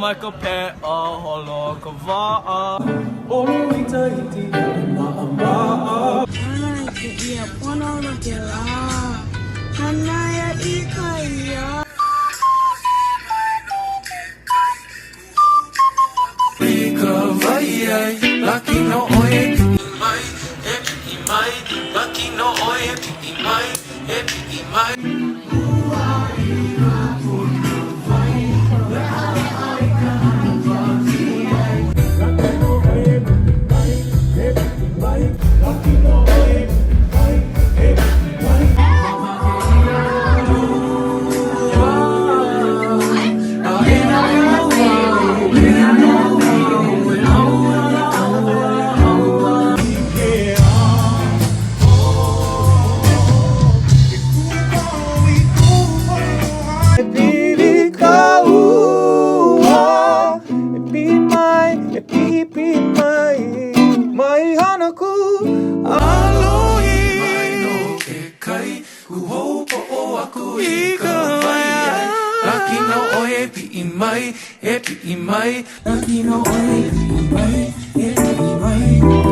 like a pet, holo ka wa'a. Olo i Tahiti, ma'a. Hana ke ia pono no ke la. Hana ia I kēia. Pika vai ai, laki no oe piʻi mai, e piʻi mai, laki no oe piʻi mai, e piʻi mai. Mai, e piʻi mai, laki no oe piʻi mai, e piʻi mai.